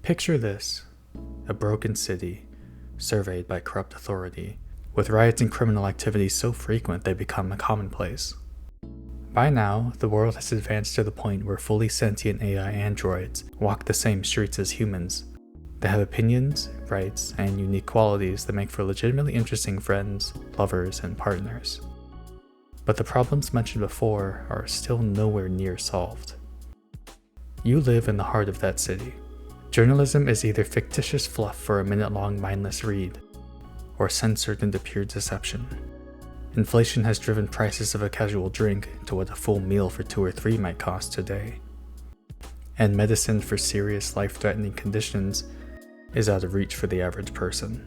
Picture this: a broken city, surveyed by corrupt authority, with riots and criminal activity so frequent they become a commonplace. By now, the world has advanced to the point where fully sentient AI androids walk the same streets as humans. They have opinions, rights, and unique qualities that make for legitimately interesting friends, lovers, and partners. But the problems mentioned before are still nowhere near solved. You live in the heart of that city. Journalism is either fictitious fluff for a minute-long mindless read, or censored into pure deception. Inflation has driven prices of a casual drink to what a full meal for 2 or 3 might cost today. And medicine for serious life-threatening conditions is out of reach for the average person.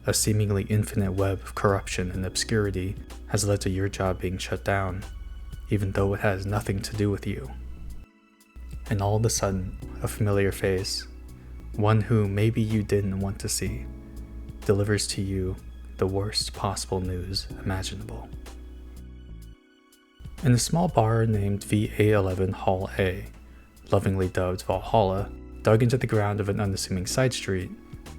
A seemingly infinite web of corruption and obscurity has led to your job being shut down, even though it has nothing to do with you. And all of a sudden, a familiar face, one who maybe you didn't want to see, delivers to you the worst possible news imaginable. In a small bar named VA11 Hall A, lovingly dubbed Valhalla, dug into the ground of an unassuming side street,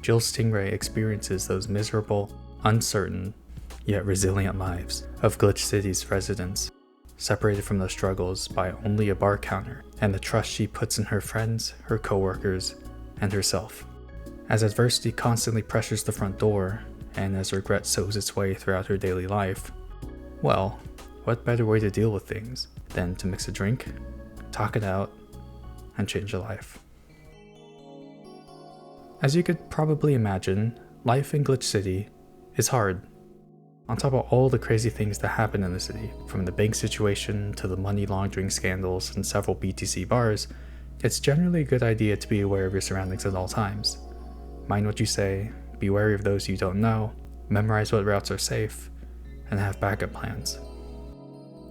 Jill Stingray experiences those miserable, uncertain, yet resilient lives of Glitch City's residents, separated from the struggles by only a bar counter and the trust she puts in her friends, her coworkers, and herself. As adversity constantly pressures the front door, and as regret sows its way throughout her daily life, well, what better way to deal with things than to mix a drink, talk it out, and change a life? As you could probably imagine, life in Glitch City is hard. On top of all the crazy things that happen in the city, from the bank situation to the money laundering scandals and several BTC bars, it's generally a good idea to be aware of your surroundings at all times. Mind what you say, be wary of those you don't know, memorize what routes are safe, and have backup plans.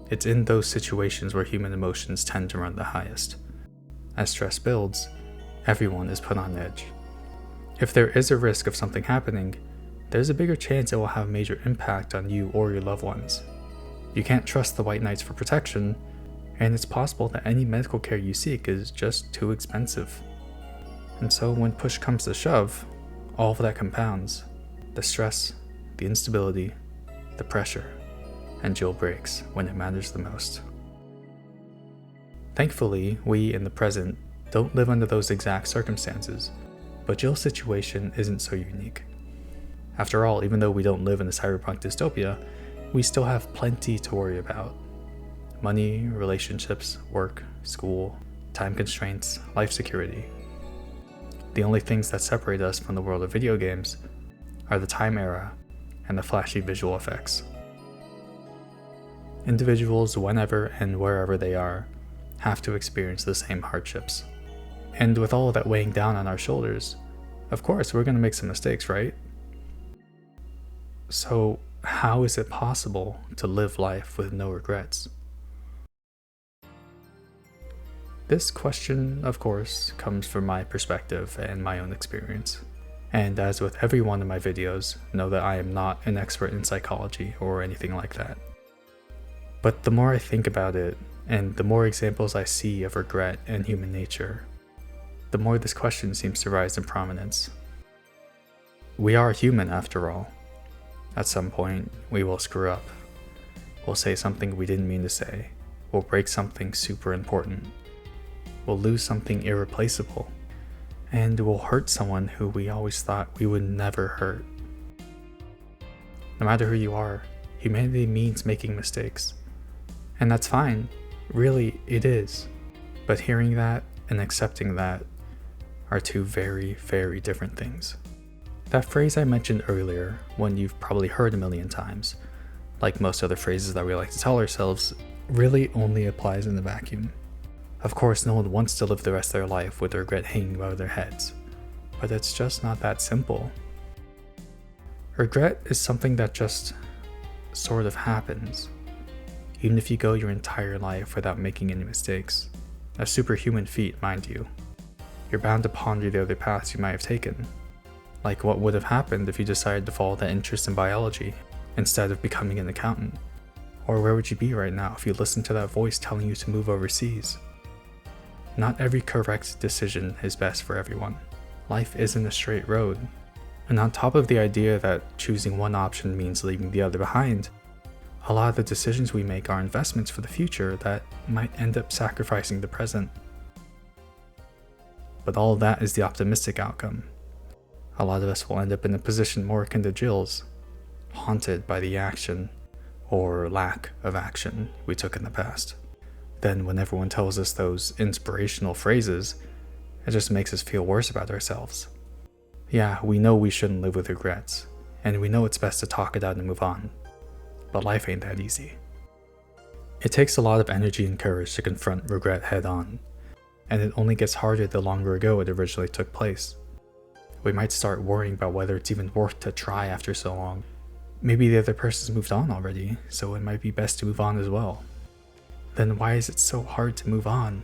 It's in those situations where human emotions tend to run the highest. As stress builds, everyone is put on edge. If there is a risk of something happening, there's a bigger chance it will have a major impact on you or your loved ones. You can't trust the White Knights for protection, and it's possible that any medical care you seek is just too expensive. And so when push comes to shove, all of that compounds: the stress, the instability, the pressure, and Jill breaks when it matters the most. Thankfully, we in the present don't live under those exact circumstances, but Jill's situation isn't so unique. After all, even though we don't live in a cyberpunk dystopia, we still have plenty to worry about. Money, relationships, work, school, time constraints, life security. The only things that separate us from the world of video games are the time era and the flashy visual effects. Individuals, whenever and wherever they are, have to experience the same hardships. And with all of that weighing down on our shoulders, of course we're going to make some mistakes, right? So how is it possible to live life with no regrets? This question, of course, comes from my perspective and my own experience. And as with every one of my videos, know that I am not an expert in psychology or anything like that. But the more I think about it, and the more examples I see of regret and human nature, the more this question seems to rise in prominence. We are human after all. At some point, we will screw up. We'll say something we didn't mean to say. We'll break something super important. We'll lose something irreplaceable. And we'll hurt someone who we always thought we would never hurt. No matter who you are, humanity means making mistakes. And that's fine. Really, it is. But hearing that and accepting that are two very, very different things. That phrase I mentioned earlier, one you've probably heard a million times, like most other phrases that we like to tell ourselves, really only applies in a vacuum. Of course, no one wants to live the rest of their life with regret hanging above their heads, but it's just not that simple. Regret is something that just sort of happens, even if you go your entire life without making any mistakes. A superhuman feat, mind you. You're bound to ponder the other paths you might have taken. Like what would have happened if you decided to follow that interest in biology instead of becoming an accountant? Or where would you be right now if you listened to that voice telling you to move overseas? Not every correct decision is best for everyone. Life isn't a straight road. And on top of the idea that choosing one option means leaving the other behind, a lot of the decisions we make are investments for the future that might end up sacrificing the present. But all of that is the optimistic outcome. A lot of us will end up in a position more akin to Jill's, haunted by the action, or lack of action, we took in the past. Then when everyone tells us those inspirational phrases, it just makes us feel worse about ourselves. Yeah, we know we shouldn't live with regrets, and we know it's best to talk it out and move on. But life ain't that easy. It takes a lot of energy and courage to confront regret head on, and it only gets harder the longer ago it originally took place. We might start worrying about whether it's even worth to try after so long. Maybe the other person's moved on already, so it might be best to move on as well. Then why is it so hard to move on?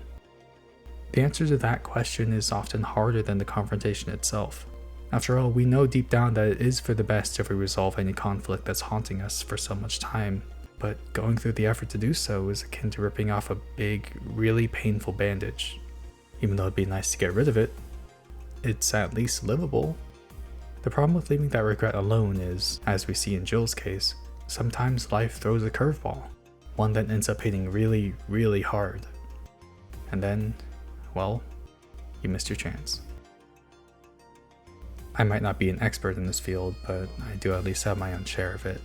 The answer to that question is often harder than the confrontation itself. After all, we know deep down that it is for the best if we resolve any conflict that's haunting us for so much time, but going through the effort to do so is akin to ripping off a big, really painful bandage. Even though it'd be nice to get rid of it, it's at least livable. The problem with leaving that regret alone is, as we see in Jill's case, sometimes life throws a curveball, one that ends up hitting really, really hard. And then, well, you missed your chance. I might not be an expert in this field, but I do at least have my own share of it.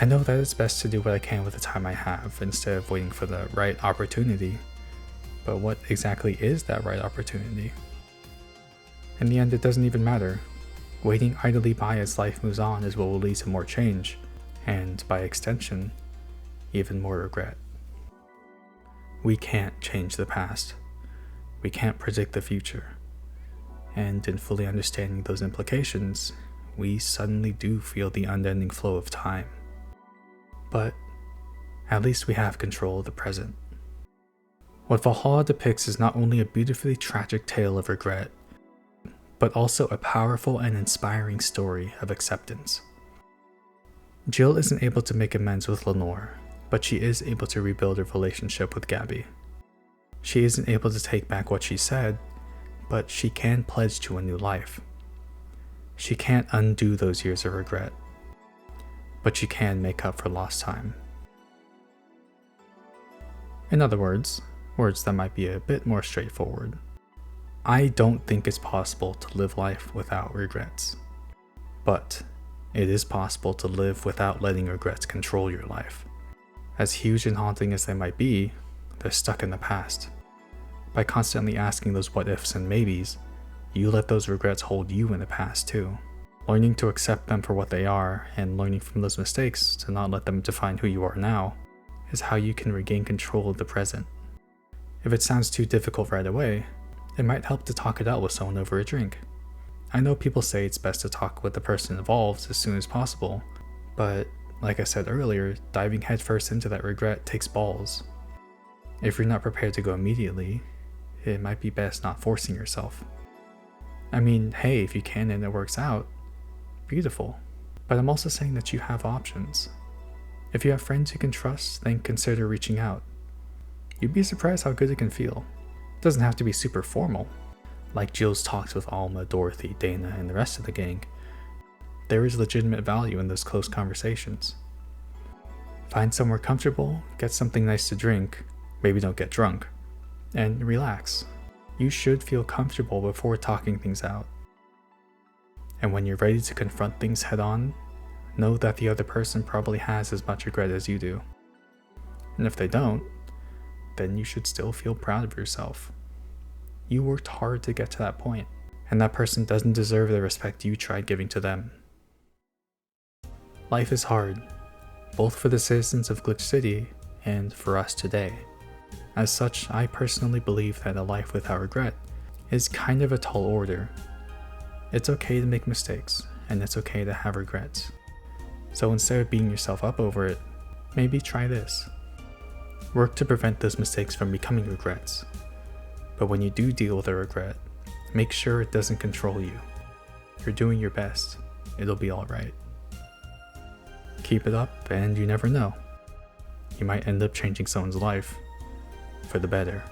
I know that it's best to do what I can with the time I have instead of waiting for the right opportunity. But what exactly is that right opportunity? In the end, it doesn't even matter. Waiting idly by as life moves on is what will lead to more change, and by extension, even more regret. We can't change the past. We can't predict the future. And in fully understanding those implications, we suddenly do feel the unending flow of time. But at least we have control of the present. What Valhalla depicts is not only a beautifully tragic tale of regret, but also a powerful and inspiring story of acceptance. Jill isn't able to make amends with Lenore, but she is able to rebuild her relationship with Gabby. She isn't able to take back what she said, but she can pledge to a new life. She can't undo those years of regret, but she can make up for lost time. In other words that might be a bit more straightforward, I don't think it's possible to live life without regrets. But it is possible to live without letting regrets control your life. As huge and haunting as they might be, they're stuck in the past. By constantly asking those what ifs and maybes, you let those regrets hold you in the past too. Learning to accept them for what they are, and learning from those mistakes to not let them define who you are now, is how you can regain control of the present. If it sounds too difficult right away, it might help to talk it out with someone over a drink. I know people say it's best to talk with the person involved as soon as possible, but like I said earlier, diving headfirst into that regret takes balls. If you're not prepared to go immediately, it might be best not forcing yourself. I mean, hey, if you can and it works out, beautiful. But I'm also saying that you have options. If you have friends you can trust, then consider reaching out. You'd be surprised how good it can feel. It doesn't have to be super formal, like Jill's talks with Alma, Dorothy, Dana, and the rest of the gang. There is legitimate value in those close conversations. Find somewhere comfortable, get something nice to drink, maybe don't get drunk, and relax. You should feel comfortable before talking things out. And when you're ready to confront things head on, know that the other person probably has as much regret as you do. And if they don't, then you should still feel proud of yourself. You worked hard to get to that point, and that person doesn't deserve the respect you tried giving to them. Life is hard, both for the citizens of Glitch City and for us today. As such, I personally believe that a life without regret is kind of a tall order. It's okay to make mistakes, and it's okay to have regrets. So instead of beating yourself up over it, maybe try this. Work to prevent those mistakes from becoming regrets. But when you do deal with a regret, make sure it doesn't control you. You're doing your best. It'll be alright. Keep it up, and you never know. You might end up changing someone's life for the better.